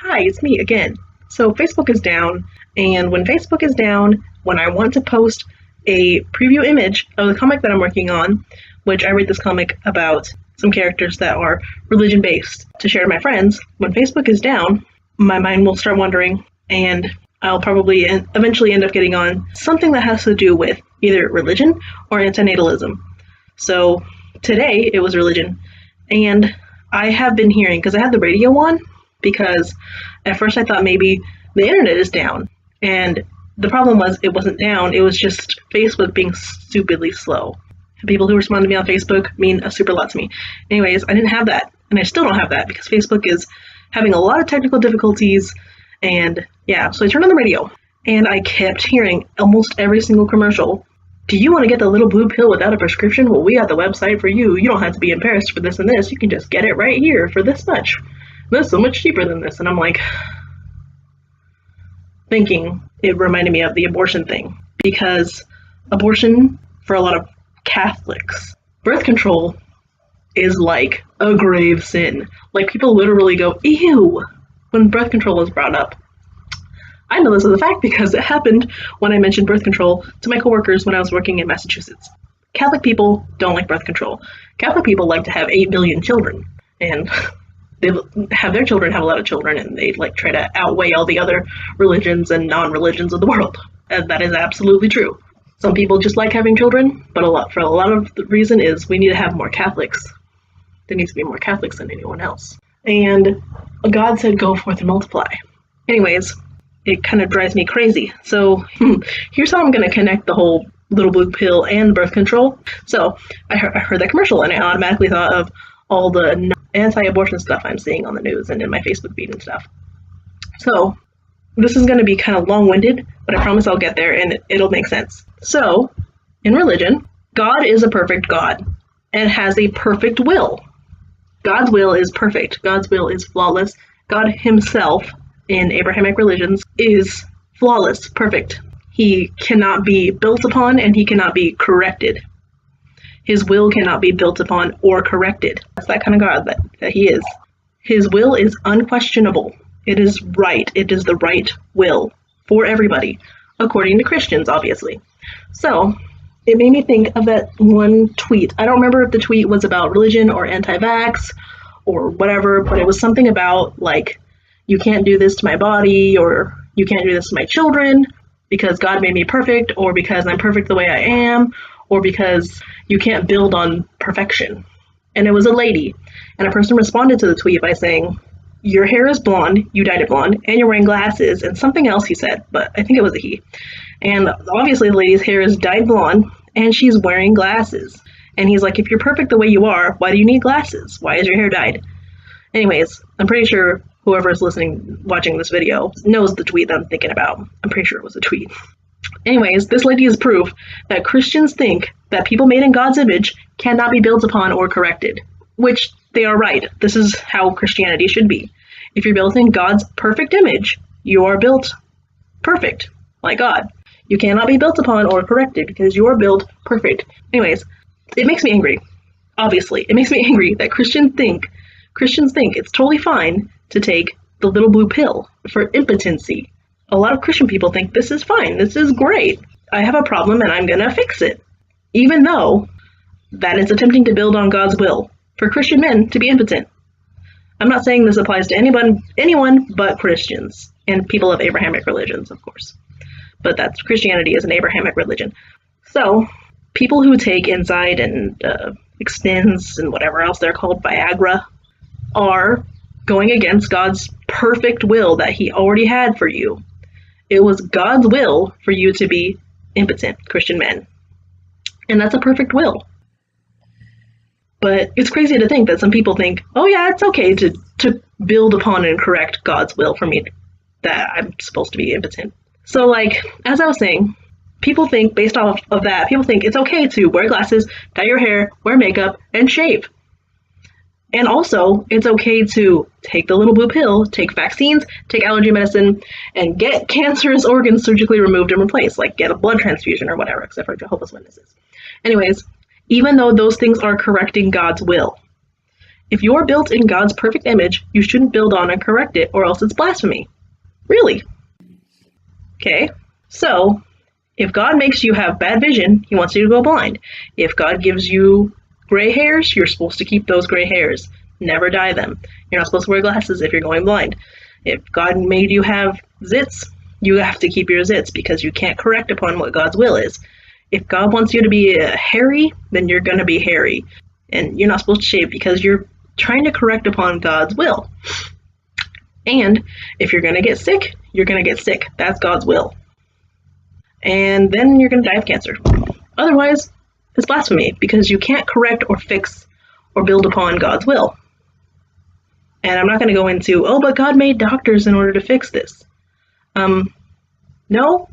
Hi, it's me again. So Facebook is down, and when Facebook is down, when I want to post a preview image of the comic that I'm working on, which I read this comic about some characters that are religion based to share to my friends, when Facebook is down, my mind will start wandering, and I'll probably eventually end up getting on something that has to do with either religion or antinatalism. So today it was religion, and I have been hearing, because I had the radio on, because at first I thought maybe the internet is down, and the problem was it wasn't down, it was just Facebook being stupidly slow. People who respond to me on Facebook mean a super lot to me. Anyways, I didn't have that, and I still don't have that because Facebook is having a lot of technical difficulties, and yeah, so I turned on the radio, and I kept hearing almost every single commercial. Do you want to get the little blue pill without a prescription? Well, we got the website for you. You don't have to be in Paris for this and this. You can just get it right here for this much. That's so much cheaper than this. And I'm like, thinking it reminded me of the abortion thing, because abortion, for a lot of Catholics, birth control is like a grave sin. Like, people literally go, ew, when birth control is brought up. I know this as a fact because it happened when I mentioned birth control to my coworkers when I was working in Massachusetts. Catholic people don't like birth control. Catholic people like to have 8 billion children, and they have their children have a lot of children, and they like try to outweigh all the other religions and non-religions of the world. And that is absolutely true. Some people just like having children, but for a lot of the reason is we need to have more Catholics. There needs to be more Catholics than anyone else. And God said, go forth and multiply. Anyways, it kind of drives me crazy. So here's how I'm going to connect the whole little blue pill and birth control. So I heard that commercial, and I automatically thought of all the anti-abortion stuff I'm seeing on the news and in my Facebook feed and stuff. So this is going to be kind of long-winded, but I promise I'll get there and it'll make sense. So in religion, God is a perfect God and has a perfect will. God's will is perfect. God's will is flawless. God himself in Abrahamic religions is flawless, perfect. He cannot be built upon, and he cannot be corrected. His will cannot be built upon or corrected. That's that kind of God that he is. His will is unquestionable. It is right. It is the right will for everybody, according to Christians, obviously. So it made me think of that one tweet. I don't remember if the tweet was about religion or anti-vax or whatever, but it was something about, like, you can't do this to my body, or you can't do this to my children because God made me perfect, or because I'm perfect the way I am, or because you can't build on perfection. And it was a lady, and a person responded to the tweet by saying, your hair is blonde, you dyed it blonde, and you're wearing glasses, and something else he said, but I think it was a he. And obviously the lady's hair is dyed blonde, and she's wearing glasses. And he's like, if you're perfect the way you are, why do you need glasses? Why is your hair dyed? Anyways, I'm pretty sure whoever is watching this video knows the tweet that I'm thinking about. I'm pretty sure it was a tweet. Anyways, this lady is proof that Christians think that people made in God's image cannot be built upon or corrected, which they are right. This is how Christianity should be. If you're built in God's perfect image, you are built perfect, like God. You cannot be built upon or corrected because you are built perfect. Anyways, it makes me angry. Obviously, it makes me angry that Christians think it's totally fine to take the little blue pill for impotency. A lot of Christian people think this is fine, this is great. I have a problem and I'm gonna fix it. Even though that is attempting to build on God's will for Christian men to be impotent. I'm not saying this applies to anyone but Christians and people of Abrahamic religions, of course. But that's Christianity is an Abrahamic religion. So people who take Inside and Extends and whatever else they're called, Viagra, are going against God's perfect will that he already had for you. It was God's will for you to be impotent Christian men. And that's a perfect will. But it's crazy to think that some people think, oh yeah, it's okay to build upon and correct God's will for me, that I'm supposed to be impotent. So, like, as I was saying, people think, based off of that, people think it's okay to wear glasses, dye your hair, wear makeup, and shave. And also, it's okay to take the little blue pill, take vaccines, take allergy medicine, and get cancerous organs surgically removed and replaced, like get a blood transfusion or whatever, except for Jehovah's Witnesses. Anyways, even though those things are correcting God's will, If you're built in God's perfect image, you shouldn't build on and correct it, or else it's blasphemy. Really? Okay, so if God makes you have bad vision, he wants you to go blind. If God gives you gray hairs, you're supposed to keep those gray hairs. Never dye them. You're not supposed to wear glasses if you're going blind. If God made you have zits, you have to keep your zits because you can't correct upon what God's will is. If God wants you to be hairy, then you're going to be hairy. And you're not supposed to shave because you're trying to correct upon God's will. And if you're going to get sick, you're going to get sick. That's God's will. And then you're going to die of cancer. Otherwise, it's blasphemy because you can't correct or fix or build upon God's will. And I'm not going to go into, oh, but God made doctors in order to fix this. No.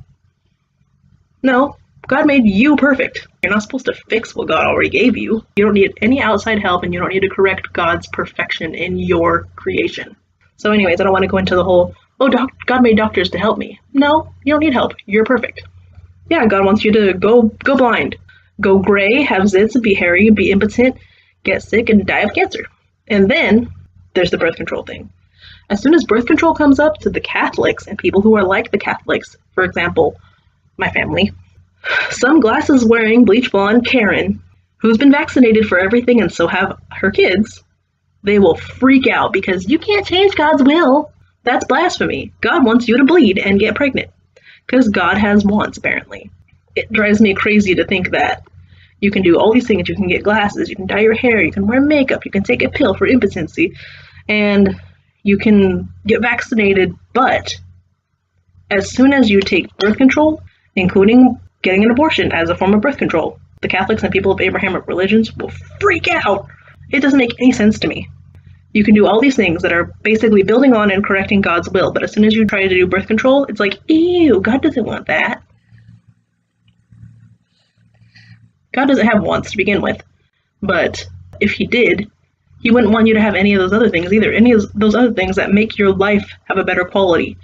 God made you perfect. You're not supposed to fix what God already gave you. You don't need any outside help, and you don't need to correct God's perfection in your creation. So anyways, I don't want to go into the whole, oh, God made doctors to help me. No, you don't need help. You're perfect. Yeah, God wants you to go blind, go gray, have zits, be hairy, be impotent, get sick, and die of cancer. And then there's the birth control thing. As soon as birth control comes up to the Catholics and people who are like the Catholics, for example, my family, some glasses wearing bleach blonde Karen, who's been vaccinated for everything and so have her kids, they will freak out because you can't change God's will. That's blasphemy. God wants you to bleed and get pregnant because God has wants, apparently. It drives me crazy to think that you can do all these things. You can get glasses, you can dye your hair, you can wear makeup, you can take a pill for impotency, and you can get vaccinated, but as soon as you take birth control, including getting an abortion as a form of birth control, the Catholics and people of Abrahamic religions will freak out. It doesn't make any sense to me. You can do all these things that are basically building on and correcting God's will, but as soon as you try to do birth control, it's like, ew, God doesn't want that. God doesn't have wants to begin with, but if he did, he wouldn't want you to have any of those other things either, any of those other things that make your life have a better quality.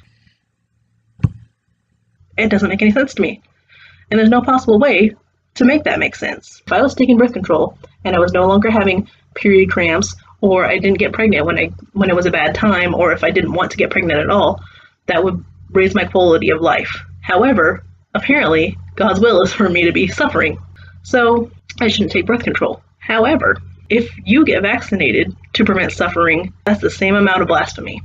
It doesn't make any sense to me. And there's no possible way to make that make sense. If I was taking birth control and I was no longer having period cramps, or I didn't get pregnant when it was a bad time, or if I didn't want to get pregnant at all, that would raise my quality of life. However, apparently, God's will is for me to be suffering. So I shouldn't take birth control. However, if you get vaccinated to prevent suffering, that's the same amount of blasphemy.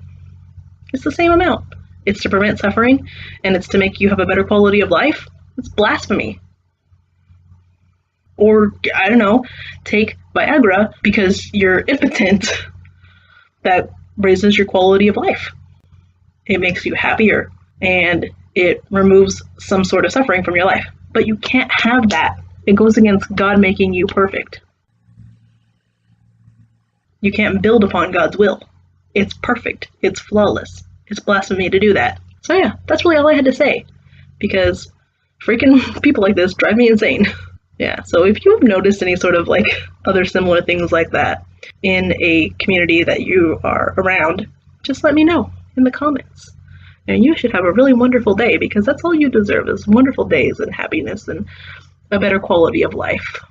It's the same amount. It's to prevent suffering, and it's to make you have a better quality of life. It's blasphemy. Or, I don't know, take Viagra because you're impotent. That raises your quality of life. It makes you happier, and it removes some sort of suffering from your life. But you can't have that. It goes against God making you perfect. You can't build upon God's will. It's perfect. It's flawless. It's blasphemy to do that. So yeah, that's really all I had to say. Because freaking people like this drive me insane. Yeah, so if you have noticed any sort of like other similar things like that in a community that you are around, just let me know in the comments. And you should have a really wonderful day, because that's all you deserve is wonderful days and happiness and a better quality of life.